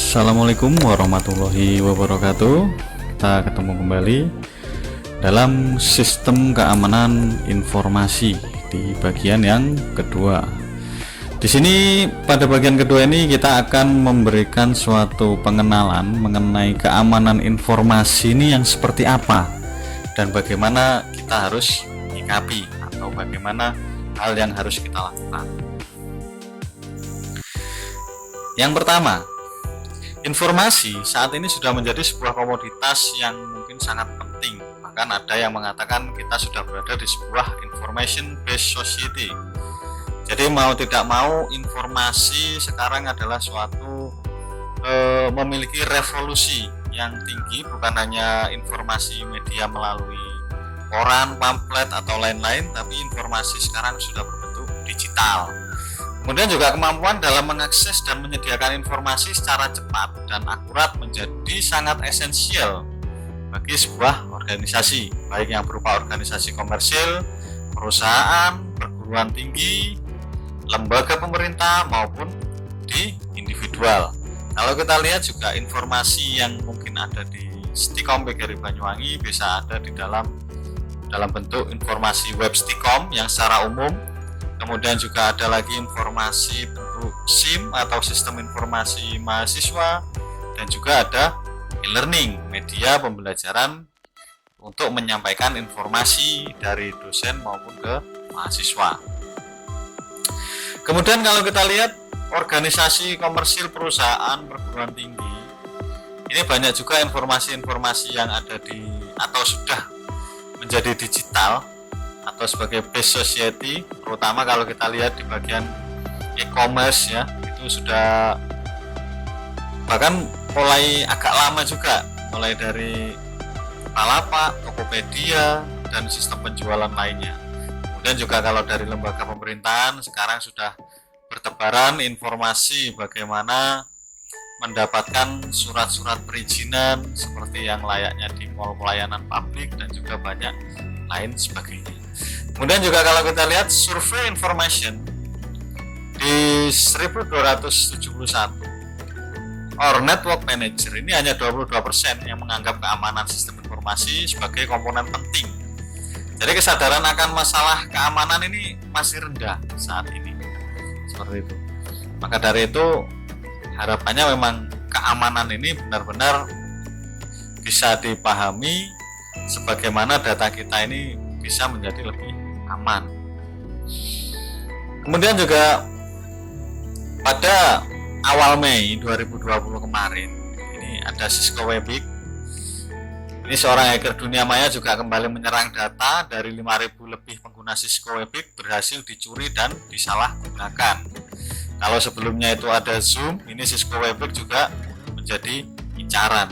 Assalamualaikum warahmatullahi wabarakatuh. Kita ketemu kembali dalam sistem keamanan informasi di bagian yang kedua. Di sini pada bagian kedua ini kita akan memberikan suatu pengenalan mengenai keamanan informasi ini yang seperti apa dan bagaimana kita harus menyikapi atau bagaimana hal yang harus kita lakukan. Yang pertama, informasi saat ini sudah menjadi sebuah komoditas yang mungkin sangat penting. Bahkan ada yang mengatakan kita sudah berada di sebuah information based society. Jadi mau tidak mau informasi sekarang adalah suatu memiliki revolusi yang tinggi, bukan hanya informasi media melalui koran, pamflet atau lain-lain, tapi informasi sekarang sudah berbentuk digital. Kemudian juga kemampuan dalam mengakses dan menyediakan informasi secara cepat dan akurat menjadi sangat esensial bagi sebuah organisasi, baik yang berupa organisasi komersil, perusahaan, perguruan tinggi, lembaga pemerintah maupun di individual. Kalau kita lihat juga informasi yang mungkin ada di Stikom PGRI Banyuwangi bisa ada di dalam bentuk informasi web Stikom yang secara umum. Kemudian juga ada lagi informasi bentuk SIM atau sistem informasi mahasiswa, dan juga ada e-learning, media pembelajaran untuk menyampaikan informasi dari dosen maupun ke mahasiswa. Kemudian kalau kita lihat organisasi komersil, perusahaan, perguruan tinggi, ini banyak juga informasi-informasi yang ada di atau sudah menjadi digital atau sebagai base society, terutama kalau kita lihat di bagian e-commerce ya, itu sudah bahkan mulai agak lama juga, mulai dari Bukalapak, Tokopedia, dan sistem penjualan lainnya. Kemudian juga kalau dari lembaga pemerintahan sekarang sudah bertebaran informasi bagaimana mendapatkan surat-surat perizinan seperti yang layaknya di mall pelayanan publik dan juga banyak lain sebagainya. Kemudian juga kalau kita lihat survei information di 1271 or network manager, ini hanya 22% yang menganggap keamanan sistem informasi sebagai komponen penting. Jadi kesadaran akan masalah keamanan ini masih rendah saat ini, seperti itu. Maka dari itu harapannya memang keamanan ini benar-benar bisa dipahami sebagaimana data kita ini bisa menjadi lebih aman. Kemudian juga pada awal Mei 2020 kemarin ini ada Cisco Webic. Ini seorang hacker dunia maya juga kembali menyerang data dari 5.000 lebih pengguna Cisco Webic berhasil dicuri dan disalahgunakan. Kalau sebelumnya itu ada Zoom, ini Cisco Webic juga menjadi incaran.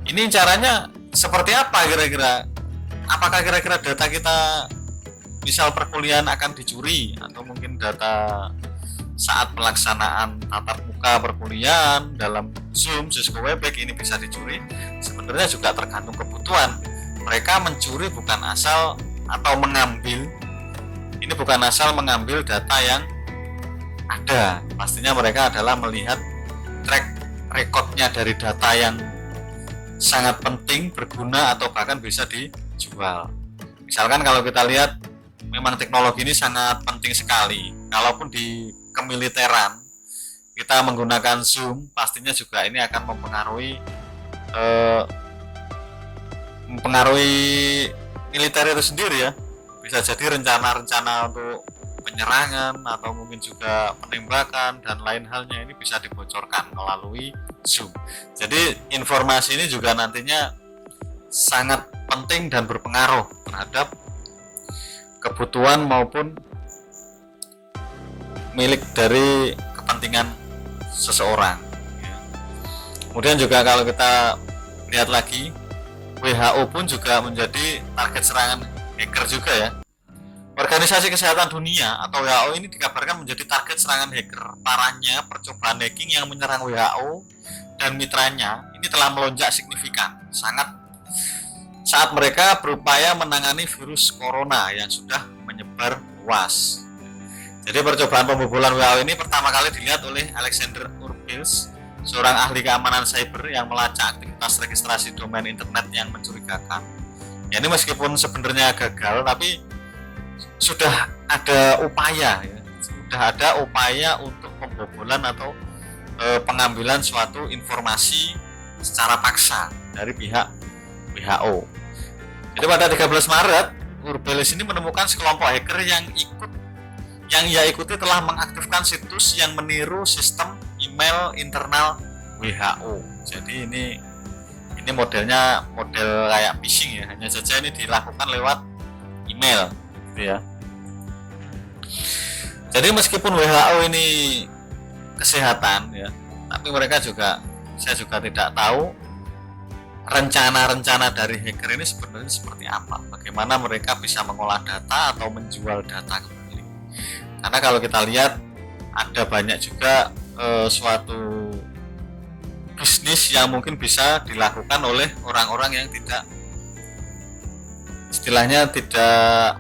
Ini incarannya seperti apa kira-kira? Apakah kira-kira data kita misal perkuliahan akan dicuri, atau mungkin data saat pelaksanaan tatap muka perkuliahan dalam Zoom, Cisco Webic ini bisa dicuri? Sebenarnya juga tergantung kebutuhan. Mereka mencuri bukan asal atau mengambil, ini bukan asal mengambil data yang ada. Pastinya mereka adalah melihat track recordnya dari data yang sangat penting, berguna, atau bahkan bisa dijual. Misalkan kalau kita lihat memang teknologi ini sangat penting sekali. Kalaupun di kemiliteran kita menggunakan Zoom, pastinya juga ini akan mempengaruhi militer itu sendiri ya. Bisa jadi rencana-rencana untuk penyerangan atau mungkin juga penembakan dan lain halnya ini bisa dibocorkan melalui Zoom. Jadi informasi ini juga nantinya sangat penting dan berpengaruh terhadap kebutuhan maupun milik dari kepentingan seseorang. Kemudian juga kalau kita lihat lagi, WHO pun juga menjadi target serangan hacker juga ya. Organisasi Kesehatan Dunia atau WHO ini dikabarkan menjadi target serangan hacker. Parahnya percobaan hacking yang menyerang WHO dan mitranya ini telah melonjak signifikan, sangat saat mereka berupaya menangani virus corona yang sudah menyebar luas. Jadi percobaan pembobolan WHO ini pertama kali dilihat oleh Alexander Urbels seorang ahli keamanan cyber yang melacak aktivitas registrasi domain internet yang mencurigakan. Ya, ini meskipun sebenarnya gagal, tapi sudah ada upaya, ya. Sudah ada upaya untuk pembobolan atau pengambilan suatu informasi secara paksa dari pihak WHO. Jadi pada 13 Maret, Urbelis ini menemukan sekelompok hacker yang ia ikuti telah mengaktifkan situs yang meniru sistem email internal WHO. Jadi ini modelnya model kayak phishing ya, hanya saja ini dilakukan lewat email, gitu ya. Jadi meskipun WHO ini kesehatan ya, tapi saya juga tidak tahu rencana-rencana dari hacker ini sebenarnya seperti apa, bagaimana mereka bisa mengolah data atau menjual data kembali. Karena kalau kita lihat ada banyak juga suatu bisnis yang mungkin bisa dilakukan oleh orang-orang yang tidak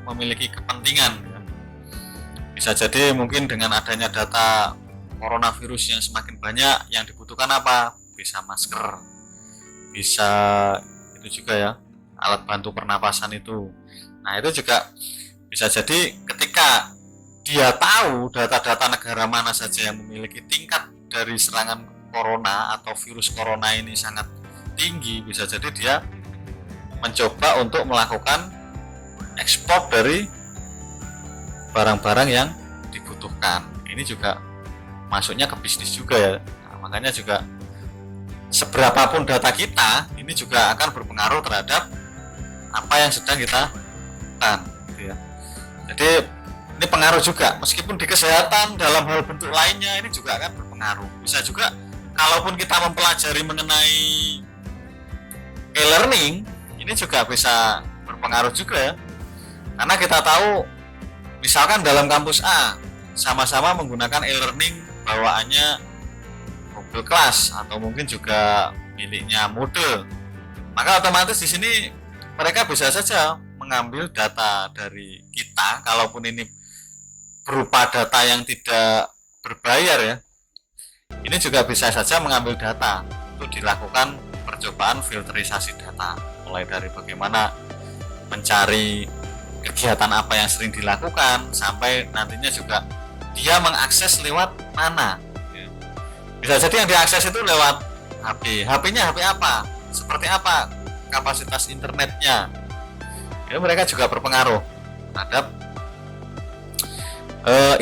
memiliki kepentingan. Bisa jadi mungkin dengan adanya data coronavirus yang semakin banyak, yang dibutuhkan apa? Bisa masker, bisa itu juga ya, alat bantu pernapasan itu. Nah, itu juga bisa jadi ketika dia tahu data-data negara mana saja yang memiliki tingkat dari serangan corona atau virus corona ini sangat tinggi, bisa jadi dia mencoba untuk melakukan ekspor dari barang-barang yang dibutuhkan. Ini juga masuknya ke bisnis juga ya. Nah, makanya juga seberapapun data kita ini juga akan berpengaruh terhadap apa yang sedang kita lakukan, gitu ya. Jadi ini pengaruh juga, meskipun di kesehatan dalam hal bentuk lainnya ini juga akan berpengaruh. Bisa juga kalaupun kita mempelajari mengenai e-learning, ini juga bisa berpengaruh juga ya. Karena kita tahu misalkan dalam kampus A sama-sama menggunakan e-learning bawaannya Google Class atau mungkin juga miliknya Moodle, maka otomatis di sini mereka bisa saja mengambil data dari kita, kalaupun ini berupa data yang tidak berbayar ya, ini juga bisa saja mengambil data untuk dilakukan percobaan filterisasi data, mulai dari bagaimana mencari kegiatan apa yang sering dilakukan, sampai nantinya juga dia mengakses lewat mana. Bisa jadi yang diakses itu lewat HP-nya HP apa, seperti apa kapasitas internetnya. Jadi mereka juga berpengaruh terhadap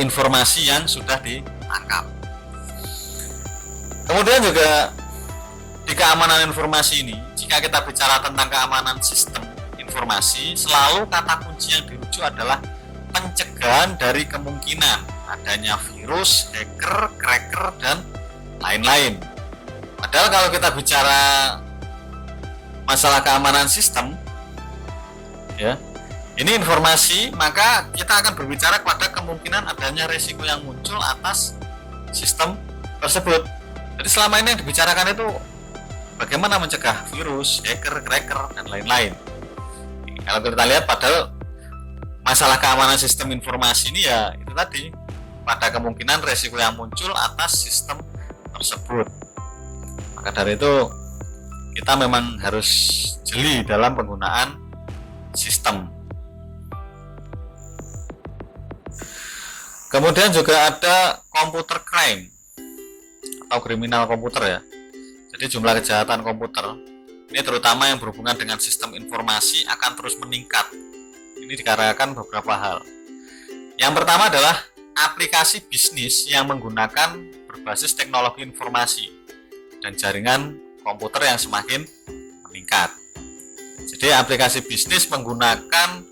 informasi yang sudah ditangkap. Kemudian juga di keamanan informasi ini, jika kita bicara tentang keamanan sistem informasi, selalu kata kunci yang dirujuk adalah pencegahan dari kemungkinan adanya virus, hacker, cracker, dan lain-lain. Padahal kalau kita bicara masalah keamanan sistem ya, ini informasi, maka kita akan berbicara pada kemungkinan adanya resiko yang muncul atas sistem tersebut. Jadi selama ini yang dibicarakan itu bagaimana mencegah virus, hacker, cracker, dan lain-lain. Kalau kita lihat padahal masalah keamanan sistem informasi ini ya itu tadi, pada kemungkinan resiko yang muncul atas sistem tersebut. Maka dari itu kita memang harus jeli dalam penggunaan sistem. Kemudian juga ada computer crime atau kriminal komputer ya. Jadi jumlah kejahatan komputer ini terutama yang berhubungan dengan sistem informasi akan terus meningkat. Ini dikarenakan beberapa hal. Yang pertama adalah aplikasi bisnis yang menggunakan berbasis teknologi informasi dan jaringan komputer yang semakin meningkat. Jadi aplikasi bisnis menggunakan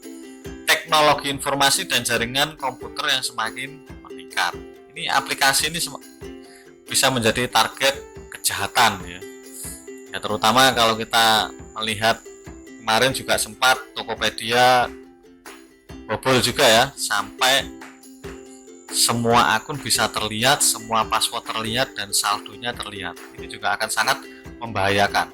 teknologi informasi dan jaringan komputer yang semakin meningkat. Ini aplikasi ini bisa menjadi target kejahatan ya. Ya terutama kalau kita melihat kemarin juga sempat Tokopedia bobol juga ya, sampai semua akun bisa terlihat, semua password terlihat, dan saldonya terlihat. Ini juga akan sangat membahayakan.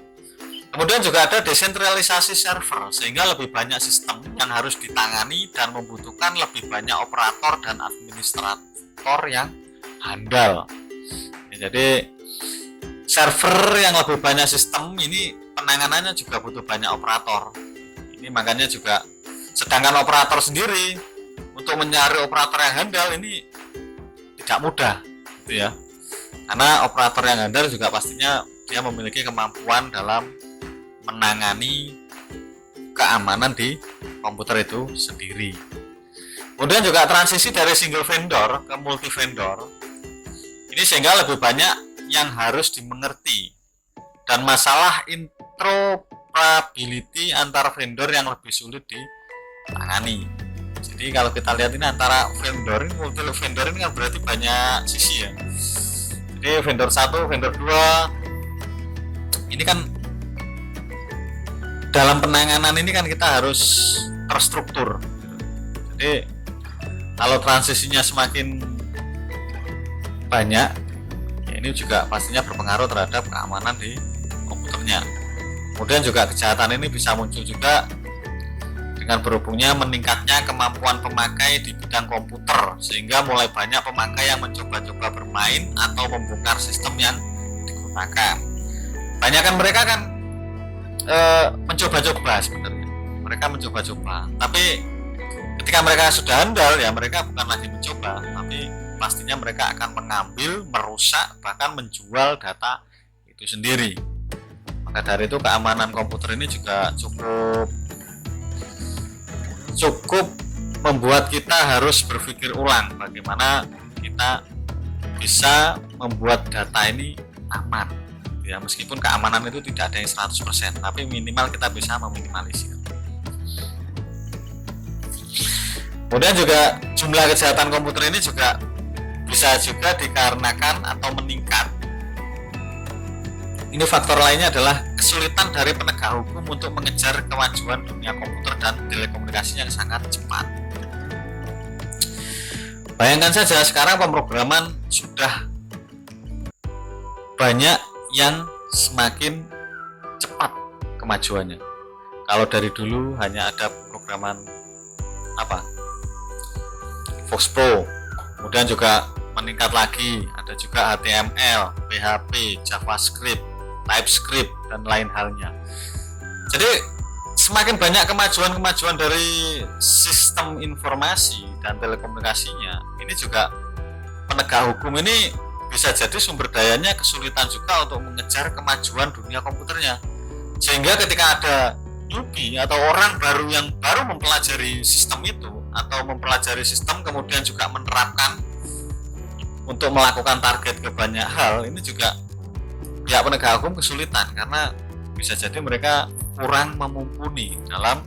Kemudian juga ada desentralisasi server, sehingga lebih banyak sistem yang harus ditangani dan membutuhkan lebih banyak operator dan administrator yang handal. Ya, jadi server yang lebih banyak sistem ini penanganannya juga butuh banyak operator. Ini makanya juga, sedangkan operator sendiri untuk mencari operator yang handal ini tidak mudah gitu ya, karena operator yang handal juga pastinya dia memiliki kemampuan dalam menangani keamanan di komputer itu sendiri. Kemudian juga transisi dari single vendor ke multi vendor ini sehingga lebih banyak yang harus dimengerti, dan masalah interoperability antar vendor yang lebih sulit ditangani. Jadi kalau kita lihat ini antara vendor ini, multi vendor ini kan berarti banyak sisi ya. Jadi vendor 1, vendor 2 ini kan dalam penanganan ini kan kita harus terstruktur. Jadi kalau transisinya semakin banyak, ya ini juga pastinya berpengaruh terhadap keamanan di komputernya. Kemudian juga kejahatan ini bisa muncul juga dengan berhubungnya meningkatnya kemampuan pemakai di bidang komputer, sehingga mulai banyak pemakai yang mencoba-coba bermain atau membongkar sistem yang digunakan. Banyakan mereka kan mencoba-coba sebenarnya. Mereka mencoba-coba, tapi ketika mereka sudah handal ya mereka bukan lagi mencoba, tapi pastinya mereka akan mengambil, merusak, bahkan menjual data itu sendiri. Maka dari itu keamanan komputer ini juga cukup membuat kita harus berpikir ulang bagaimana kita bisa membuat data ini aman. Ya, meskipun keamanan itu tidak ada yang 100%, tapi minimal kita bisa meminimalisir. Kemudian juga jumlah kejahatan komputer ini juga bisa juga dikarenakan atau meningkat. Ini faktor lainnya adalah kesulitan dari penegak hukum untuk mengejar kemajuan dunia komputer dan telekomunikasi yang sangat cepat. Bayangkan saja sekarang pemrograman sudah banyak yang semakin cepat kemajuannya. Kalau dari dulu hanya ada pemrograman Foxpro, kemudian juga meningkat lagi, ada juga HTML, PHP, JavaScript, TypeScript, dan lain halnya. Jadi semakin banyak kemajuan-kemajuan dari sistem informasi dan telekomunikasinya, ini juga penegak hukum ini bisa jadi sumber dayanya kesulitan juga untuk mengejar kemajuan dunia komputernya. Sehingga ketika ada newbie atau orang baru yang baru mempelajari sistem itu, atau mempelajari sistem kemudian juga menerapkan untuk melakukan target ke banyak hal, ini juga pihak penegak hukum kesulitan karena bisa jadi mereka kurang memumpuni dalam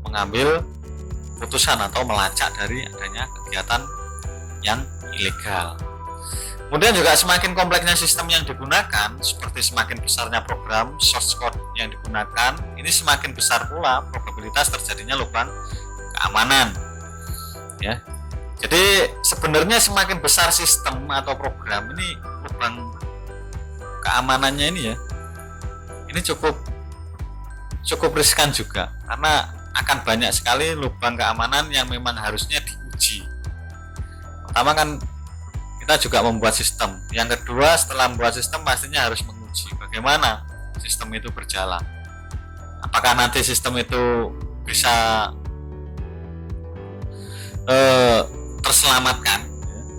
mengambil putusan atau melacak dari adanya kegiatan yang ilegal. Kemudian juga semakin kompleksnya sistem yang digunakan, seperti semakin besarnya program source code yang digunakan, ini semakin besar pula probabilitas terjadinya lubang keamanan. Ya. Jadi sebenarnya semakin besar sistem atau program ini, lubang keamanannya ini ya, ini cukup riskan juga, karena akan banyak sekali lubang keamanan yang memang harusnya diuji. Pertama kan kita juga membuat sistem. Yang kedua, setelah membuat sistem pastinya harus menguji bagaimana sistem itu berjalan. Apakah nanti sistem itu bisa terselamatkan.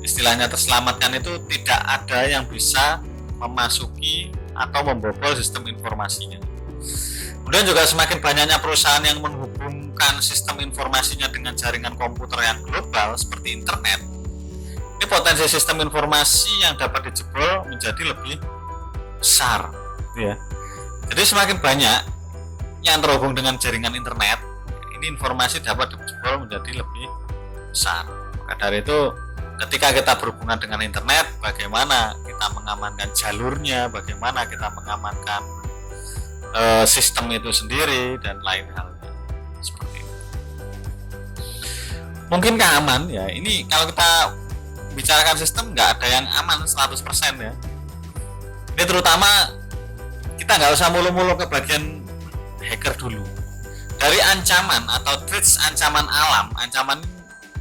Istilahnya terselamatkan itu tidak ada yang bisa memasuki atau membobol sistem informasinya. Kemudian juga semakin banyaknya perusahaan yang menghubungkan sistem informasinya dengan jaringan komputer yang global seperti internet, ini potensi sistem informasi yang dapat dijebol menjadi lebih besar, ya. Jadi semakin banyak yang terhubung dengan jaringan internet, ini informasi dapat dijebol menjadi lebih besar. Maka dari itu, ketika kita berhubungan dengan internet, bagaimana kita mengamankan jalurnya, bagaimana kita mengamankan sistem itu sendiri, dan lain halnya seperti itu. Mungkinkah aman? Ya, ini kalau kita bicarakan sistem, nggak ada yang aman 100% ya. Ini terutama kita nggak usah mulu-mulu ke bagian hacker dulu. Dari ancaman atau threats, ancaman alam, ancaman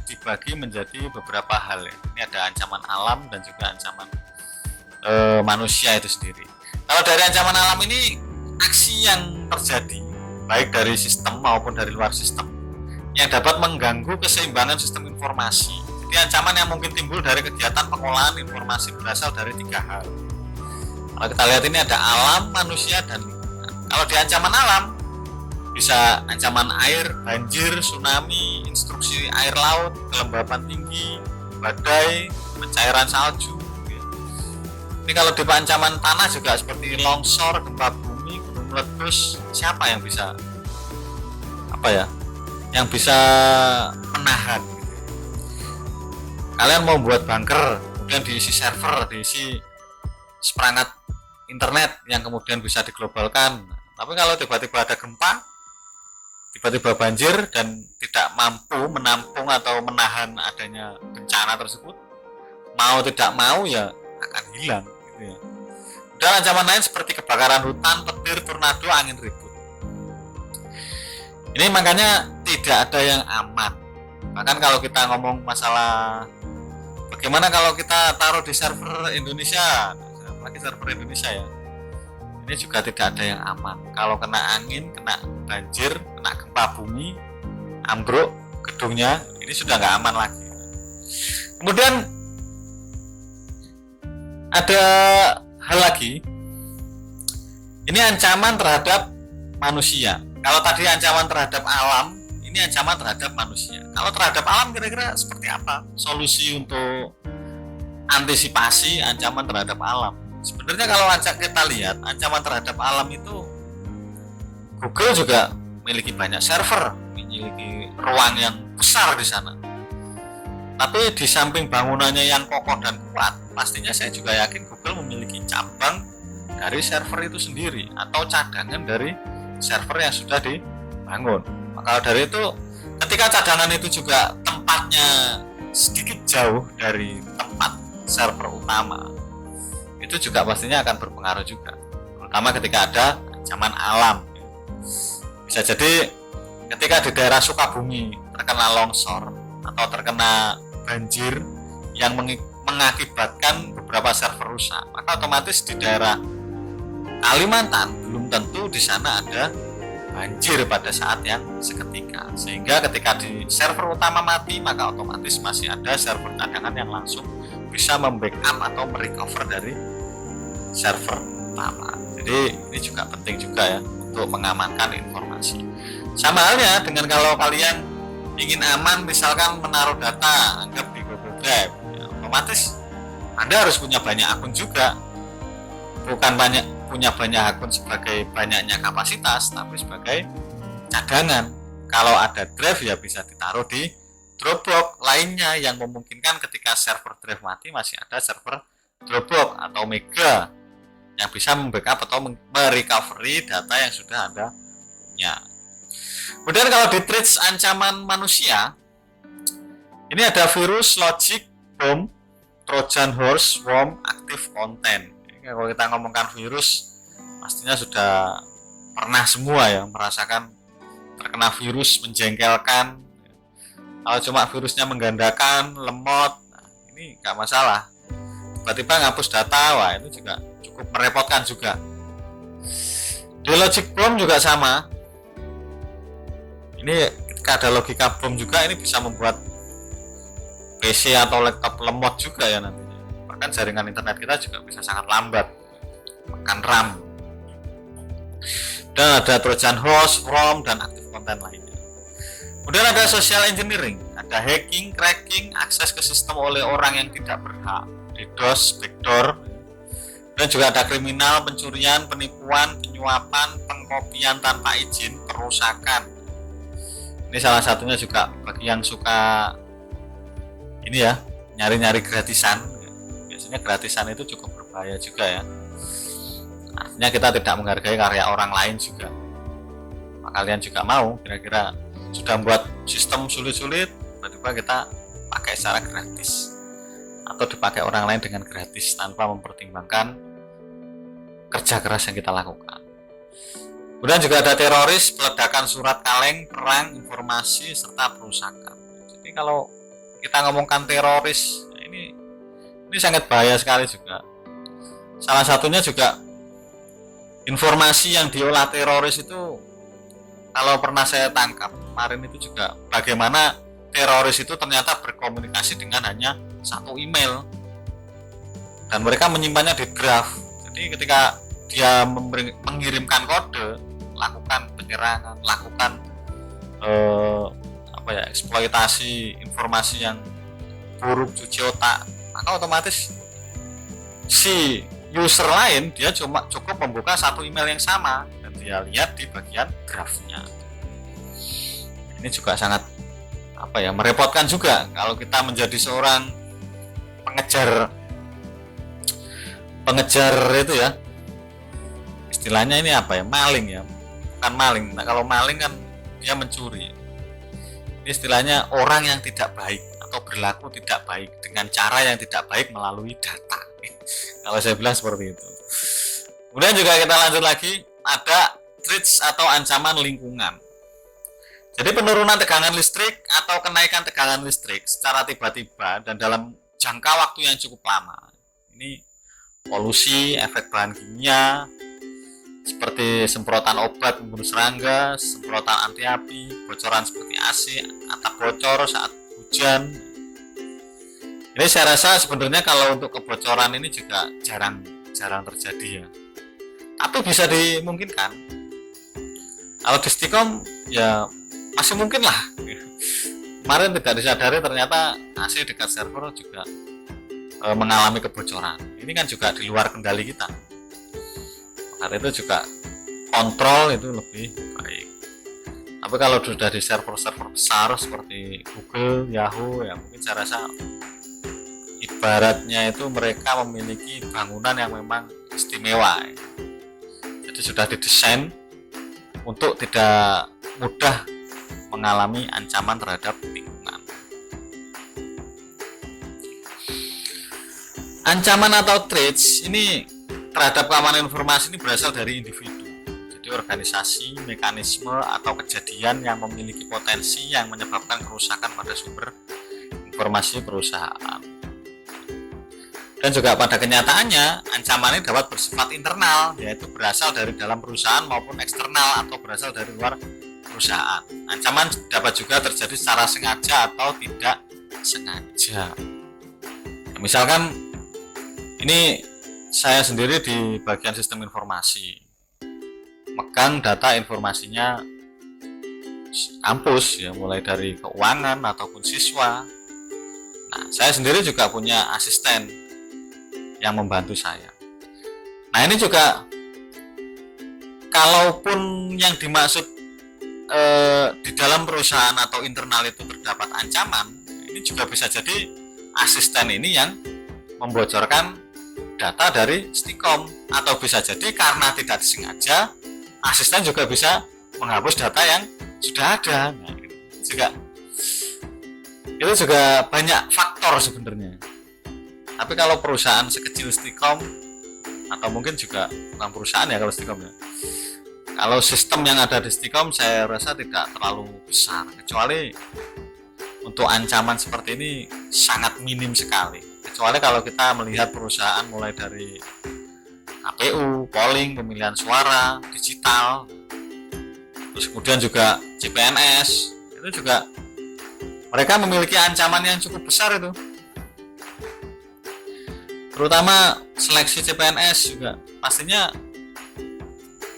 dibagi menjadi beberapa hal ya. Ini ada ancaman alam dan juga ancaman manusia itu sendiri. Kalau dari ancaman alam ini, aksi yang terjadi baik dari sistem maupun dari luar sistem yang dapat mengganggu keseimbangan sistem informasi. Jadi ancaman yang mungkin timbul dari kegiatan pengolahan informasi berasal dari 3 hal. Kalau kita lihat ini ada alam, manusia, dan lingkungan. Kalau di ancaman alam bisa ancaman air, banjir, tsunami, instruksi air laut, kelembapan tinggi, badai, pencairan salju. Ini kalau di ancaman tanah juga seperti longsor, gempa bumi, gunung meletus. Siapa yang bisa yang bisa menahan? Kalian mau buat bunker, kemudian diisi server, diisi seperangkat internet yang kemudian bisa diglobalkan. Tapi kalau tiba-tiba ada gempa, tiba-tiba banjir dan tidak mampu menampung atau menahan adanya bencana tersebut, mau tidak mau ya akan hilang gitu ya. Dan ancaman lain seperti kebakaran hutan, petir, tornado, angin ribut. Ini makanya tidak ada yang aman. Bahkan kalau kita ngomong masalah bagaimana kalau kita taruh di server Indonesia, apalagi server Indonesia ya, ini juga tidak ada yang aman. Kalau kena angin, kena banjir, kena gempa bumi, ambruk gedungnya, ini sudah nggak aman lagi. Kemudian ada hal lagi, ini ancaman terhadap manusia. Kalau tadi ancaman terhadap alam, ini ancaman terhadap manusia. Kalau terhadap alam kira-kira seperti apa solusi untuk antisipasi ancaman terhadap alam? Sebenarnya kalau kita lihat ancaman terhadap alam itu, Google juga memiliki banyak server, memiliki ruang yang besar di sana. Tapi di samping bangunannya yang kokoh dan kuat, pastinya saya juga yakin Google memiliki cabang dari server itu sendiri atau cadangan dari server yang sudah dibangun. Maka dari itu, ketika cadangan itu juga tempatnya sedikit jauh dari tempat server utama, itu juga pastinya akan berpengaruh juga, terutama ketika ada ancaman alam. Bisa jadi ketika di daerah Sukabumi terkena longsor atau terkena banjir yang mengakibatkan beberapa server rusak, maka otomatis di daerah Kalimantan belum tentu di sana ada banjir pada saat yang seketika, sehingga ketika di server utama mati, maka otomatis masih ada server cadangan yang langsung bisa membackup atau merecover dari server utama. Jadi ini juga penting juga ya untuk mengamankan informasi. Sama halnya dengan kalau kalian ingin aman, misalkan menaruh data, anggap di Google Drive, ya, otomatis Anda harus punya banyak akun juga. Bukan punya banyak akun sebagai banyaknya kapasitas, tapi sebagai cadangan. Kalau ada drive ya bisa ditaruh di Dropbox lainnya yang memungkinkan ketika server drive mati masih ada server Dropbox atau Mega yang bisa membackup atau merecovery data yang sudah Anda punya. Kemudian kalau di threats ancaman manusia, ini ada virus, logic, bomb, Trojan horse, worm, active content. Kalau kita ngomongkan virus, pastinya sudah pernah semua ya merasakan terkena virus menjengkelkan. Kalau cuma virusnya menggandakan, lemot, nah ini nggak masalah. Tiba-tiba ngapus data, wah itu juga cukup merepotkan juga. Di logic bomb juga sama. Ini ketika ada logika bom juga, ini bisa membuat PC atau laptop lemot juga ya nantinya. Bahkan jaringan internet kita juga bisa sangat lambat, makan RAM. Dan ada Trojan horse, ROM, dan active content lainnya. Kemudian ada social engineering, ada hacking, cracking, akses ke sistem oleh orang yang tidak berhak, DDoS, backdoor. Dan juga ada kriminal, pencurian, penipuan, penyuapan, pengkopian tanpa izin, perusakan. Ini salah satunya juga bagi yang suka ini ya, nyari-nyari gratisan. Biasanya gratisan itu cukup berbahaya juga ya. Artinya kita tidak menghargai karya orang lain juga. Maka kalian juga mau kira-kira sudah membuat sistem sulit-sulit, tiba-tiba kita pakai secara gratis atau dipakai orang lain dengan gratis tanpa mempertimbangkan kerja keras yang kita lakukan. Kemudian juga ada teroris, peledakan surat kaleng, perang, informasi, serta perusakan. Jadi kalau kita ngomongkan teroris, ini sangat bahaya sekali juga. Salah satunya juga informasi yang diolah teroris itu, kalau pernah saya tangkap kemarin itu juga, bagaimana teroris itu ternyata berkomunikasi dengan hanya satu email dan mereka menyimpannya di draft. Jadi ketika dia mengirimkan kode, lakukan penyerangan, lakukan eksploitasi informasi yang buruk, cuci otak, maka otomatis si user lain dia cuma cukup membuka satu email yang sama dan dia lihat di bagian draftnya. Ini juga sangat merepotkan juga kalau kita menjadi seorang pengejar itu ya, istilahnya ini maling ya, bukan maling. Nah, kalau maling kan dia mencuri. Ini istilahnya orang yang tidak baik atau berlaku tidak baik dengan cara yang tidak baik melalui data. Kalau saya bilang seperti itu. Kemudian juga kita lanjut lagi, ada threats atau ancaman lingkungan. Jadi penurunan tegangan listrik atau kenaikan tegangan listrik secara tiba-tiba dan dalam jangka waktu yang cukup lama. Ini polusi, efek bahan kimia, seperti semprotan obat membunuh serangga, semprotan anti api, bocoran seperti AC, atap bocor saat hujan. Ini saya rasa sebenarnya kalau untuk kebocoran ini juga jarang terjadi ya. Tapi bisa dimungkinkan. Kalau di Stikom ya masih mungkin lah. Kemarin tidak disadari ternyata AC dekat server juga mengalami kebocoran. Ini kan juga di luar kendali kita. Karena itu juga kontrol itu lebih baik. Tapi kalau sudah di server-server besar seperti Google, Yahoo, ya mungkin saya rasa ibaratnya itu mereka memiliki bangunan yang memang istimewa. Jadi sudah didesain untuk tidak mudah mengalami ancaman terhadap lingkungan. Ancaman atau threats ini terhadap keamanan informasi ini berasal dari individu. Jadi organisasi, mekanisme atau kejadian yang memiliki potensi yang menyebabkan kerusakan pada sumber informasi perusahaan. Dan juga pada kenyataannya ancaman ini dapat bersifat internal, yaitu berasal dari dalam perusahaan maupun eksternal atau berasal dari luar perusahaan. Ancaman dapat juga terjadi secara sengaja atau tidak sengaja. Misalkan ini saya sendiri di bagian sistem informasi, megang data informasinya kampus ya, mulai dari keuangan ataupun siswa. Nah, saya sendiri juga punya asisten yang membantu saya. Nah, ini juga kalaupun yang dimaksud di dalam perusahaan atau internal itu terdapat ancaman, ini juga bisa jadi asisten ini yang membocorkan data dari Stikom, atau bisa jadi karena tidak disengaja asisten juga bisa menghapus data yang sudah ada. Nah, itu juga banyak faktor sebenarnya. Tapi kalau perusahaan sekecil Stikom, atau mungkin juga bukan perusahaan ya kalau Stikom ya, kalau sistem yang ada di Stikom saya rasa tidak terlalu besar, kecuali untuk ancaman seperti ini sangat minim sekali. Kecuali kalau kita melihat perusahaan mulai dari KPU, polling, pemilihan suara, digital, terus kemudian juga CPNS, itu juga mereka memiliki ancaman yang cukup besar itu. Terutama seleksi CPNS juga pastinya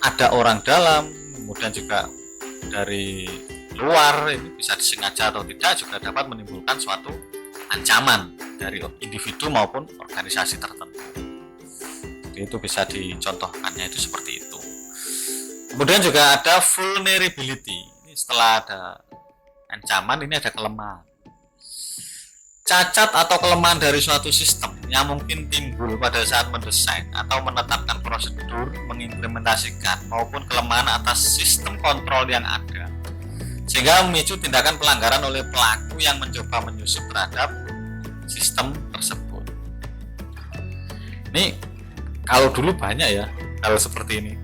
ada orang dalam, kemudian juga dari luar, ini bisa disengaja atau tidak juga dapat menimbulkan suatu ancaman dari individu maupun organisasi tertentu. Jadi itu bisa dicontohkannya itu seperti itu. Kemudian juga ada vulnerability. Ini setelah ada ancaman, ini ada kelemahan. Cacat atau kelemahan dari suatu sistem yang mungkin timbul pada saat mendesain atau menetapkan prosedur, mengimplementasikan, maupun kelemahan atas sistem kontrol yang ada, sehingga memicu tindakan pelanggaran oleh pelaku yang mencoba menyusup terhadap sistem tersebut. Ini kalau dulu banyak ya hal seperti ini,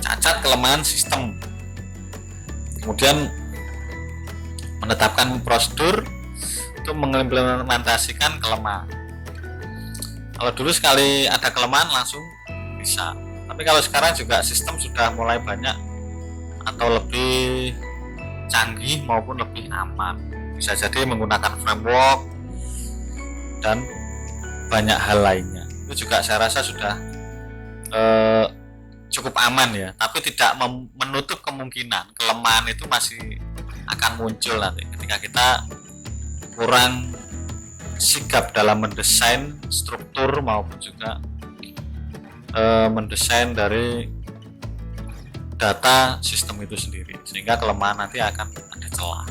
cacat kelemahan sistem, kemudian menetapkan prosedur untuk mengimplementasikan kelemahan. Kalau dulu sekali ada kelemahan langsung bisa Tapi kalau sekarang juga sistem sudah mulai banyak atau lebih canggih maupun lebih aman. Bisa jadi menggunakan framework dan banyak hal lainnya. Itu juga saya rasa sudah cukup aman ya, tapi tidak menutup kemungkinan kelemahan itu masih akan muncul nanti ketika kita kurang sigap dalam mendesain struktur maupun juga mendesain dari data sistem itu sendiri, sehingga kelemahan nanti akan ada celah.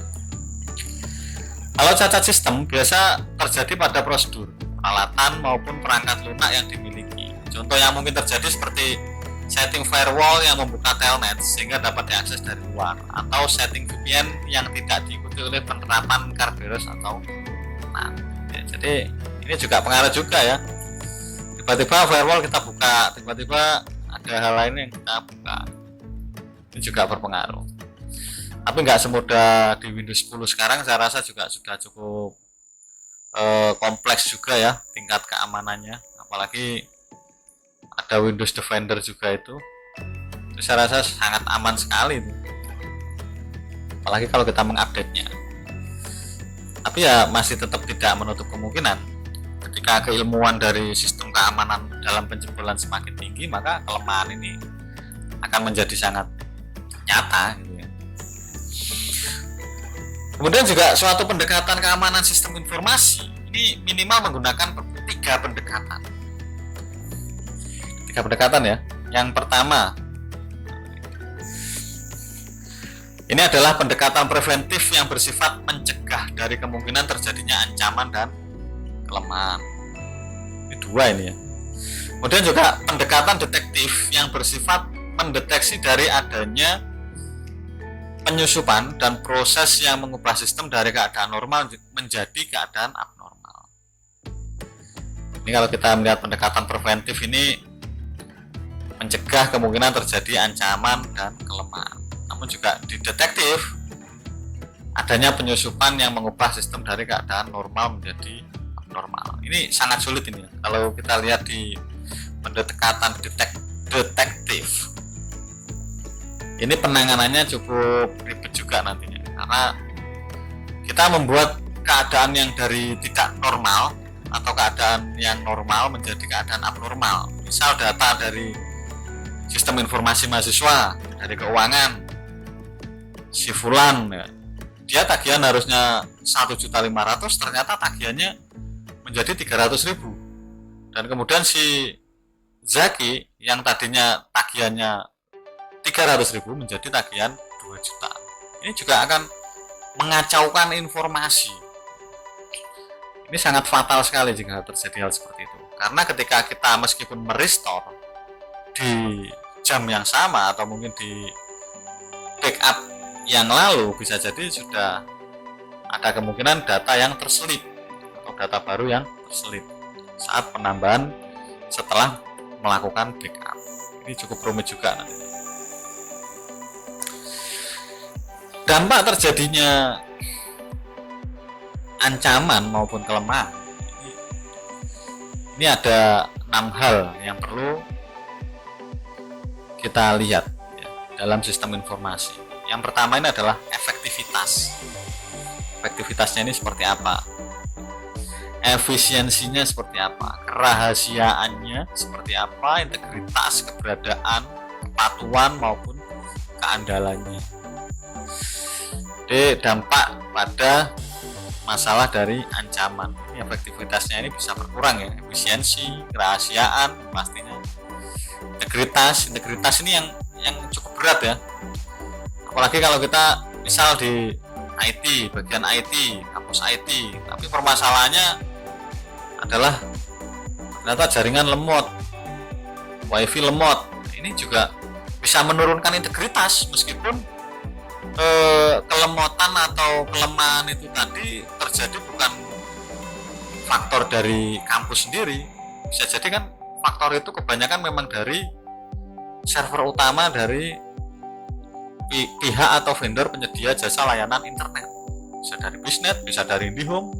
Kalau cacat sistem biasa terjadi pada prosedur, peralatan maupun perangkat lunak yang dimiliki. Contoh yang mungkin terjadi seperti setting firewall yang membuka telnet sehingga dapat diakses dari luar, atau setting VPN yang tidak diikuti oleh penerapan Kerberos atau NAT. Ya, jadi ini juga pengaruh juga ya. Tiba-tiba firewall kita buka, tiba-tiba ada hal lain yang kita buka. Ini juga berpengaruh. Tapi nggak semudah di Windows 10 sekarang, saya rasa juga sudah cukup kompleks juga ya tingkat keamanannya, apalagi ada Windows Defender juga itu saya rasa sangat aman sekali itu. Apalagi kalau kita mengupdate-nya. Tapi ya masih tetap tidak menutup kemungkinan ketika keilmuan dari sistem keamanan dalam penjebolan semakin tinggi, maka kelemahan ini akan menjadi sangat nyata gitu ya. Kemudian juga suatu pendekatan keamanan sistem informasi ini minimal menggunakan 3 pendekatan. 3 pendekatan ya. Yang pertama, ini adalah pendekatan preventif yang bersifat mencegah dari kemungkinan terjadinya ancaman dan kelemahan. Ini 2 ini ya. Kemudian juga pendekatan detektif yang bersifat mendeteksi dari adanya penyusupan dan proses yang mengubah sistem dari keadaan normal menjadi keadaan abnormal. Ini kalau kita melihat pendekatan preventif ini mencegah kemungkinan terjadi ancaman dan kelemahan. Namun juga di detektif adanya penyusupan yang mengubah sistem dari keadaan normal menjadi abnormal. Ini sangat sulit ini. Kalau kita lihat di pendekatan detektif, ini penanganannya cukup ribet juga nantinya, karena kita membuat keadaan yang dari tidak normal atau keadaan yang normal menjadi keadaan abnormal. Misal data dari sistem informasi mahasiswa, dari keuangan, si Fulan ya, dia tagihan harusnya 1.500.000, ternyata tagihannya menjadi 300.000. Dan kemudian si Zaki yang tadinya tagihannya 300.000 menjadi tagihan 2 juta. Ini juga akan mengacaukan informasi. Ini sangat fatal sekali jika terjadi hal seperti itu. Karena ketika kita meskipun merestore di jam yang sama atau mungkin di backup yang lalu, bisa jadi sudah ada kemungkinan data yang terselip atau data baru yang terselip saat penambahan setelah melakukan backup. Ini cukup rumit juga nanti. Dampak terjadinya ancaman maupun kelemahan ini ada 6 hal yang perlu kita lihat ya, dalam sistem informasi. Yang pertama ini adalah efektivitas. Efektivitasnya ini seperti apa? Efisiensinya seperti apa? Kerahasiaannya seperti apa? Integritas, keberadaan, kepatuhan maupun keandalannya. Jadi dampak pada masalah dari ancaman. Ini efektivitasnya ini bisa berkurang ya. Efisiensi, kerahasiaan pastinya. Integritas ini yang cukup berat ya. Apalagi kalau kita misal di IT, bagian IT, kampus IT, tapi permasalahannya adalah ternyata jaringan lemot, wifi lemot. Ini juga bisa menurunkan integritas meskipun kelemotan atau kelemahan itu tadi terjadi bukan faktor dari kampus sendiri, bisa jadi kan faktor itu kebanyakan memang dari server utama dari pihak atau vendor penyedia jasa layanan internet. Bisa dari Bisnet, bisa dari IndiHome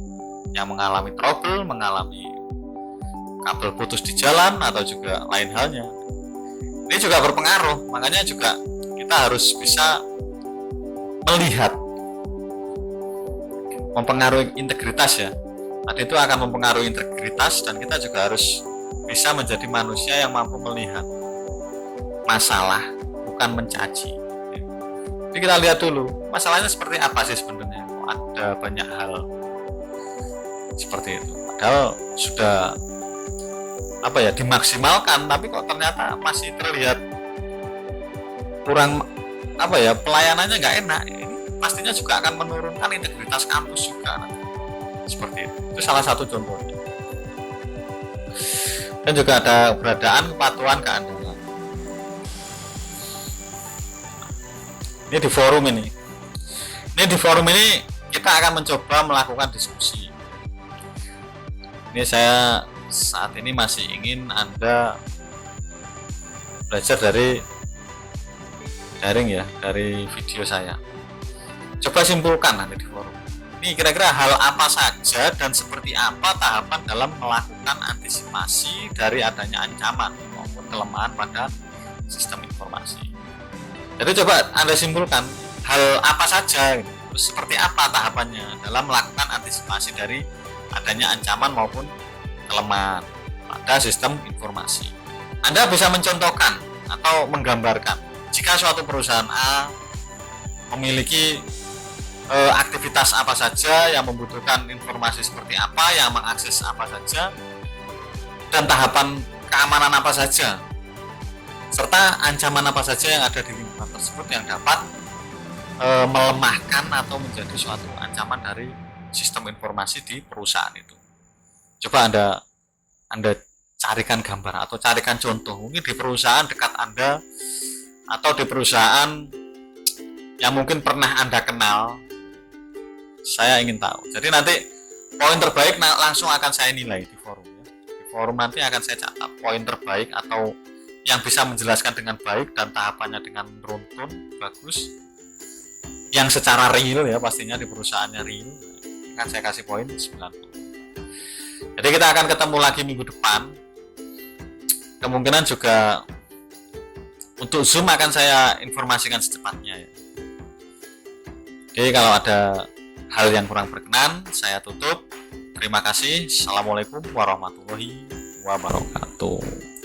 yang mengalami trouble, mengalami kabel putus di jalan atau juga lain halnya. Ini juga berpengaruh, makanya juga kita harus bisa melihat, mempengaruhi integritas ya. Tadi itu akan mempengaruhi integritas, dan kita juga harus bisa menjadi manusia yang mampu melihat masalah, bukan mencaci. Jadi kita lihat dulu masalahnya seperti apa sih sebenarnya. Ada banyak hal seperti itu. Padahal sudah dimaksimalkan, tapi kok ternyata masih terlihat kurang pelayanannya nggak enak. Ini pastinya juga akan menurunkan integritas kampus juga nanti. Seperti itu salah satu contohnya. Dan juga ada keberadaan kepatuhan keandalan. Ini di forum ini kita akan mencoba melakukan diskusi. Ini saya saat ini masih ingin Anda belajar dari daring ya, dari video saya. Coba simpulkan nanti di forum. Ini kira-kira hal apa saja dan seperti apa tahapan dalam melakukan antisipasi dari adanya ancaman maupun kelemahan pada sistem informasi. Jadi coba Anda simpulkan hal apa saja, terus seperti apa tahapannya dalam melakukan antisipasi dari adanya ancaman maupun kelemahan pada sistem informasi. Anda bisa mencontohkan atau menggambarkan jika suatu perusahaan A memiliki aktivitas apa saja yang membutuhkan informasi seperti apa, yang mengakses apa saja, dan tahapan keamanan apa saja, serta ancaman apa saja yang ada di lingkungan tersebut yang dapat melemahkan atau menjadi suatu ancaman dari sistem informasi di perusahaan itu. Coba Anda carikan gambar atau carikan contoh, mungkin di perusahaan dekat Anda atau di perusahaan yang mungkin pernah Anda kenal. Saya ingin tahu. Jadi nanti poin terbaik langsung akan saya nilai di forum ya. Di forum nanti akan saya catat poin terbaik atau yang bisa menjelaskan dengan baik dan tahapannya dengan runtun, bagus. Yang secara real ya, pastinya di perusahaannya real. Akan saya kasih poin 90. Jadi kita akan ketemu lagi minggu depan. Kemungkinan juga untuk Zoom akan saya informasikan secepatnya ya. Jadi kalau ada hal yang kurang berkenan, saya tutup. Terima kasih. Assalamualaikum warahmatullahi wabarakatuh.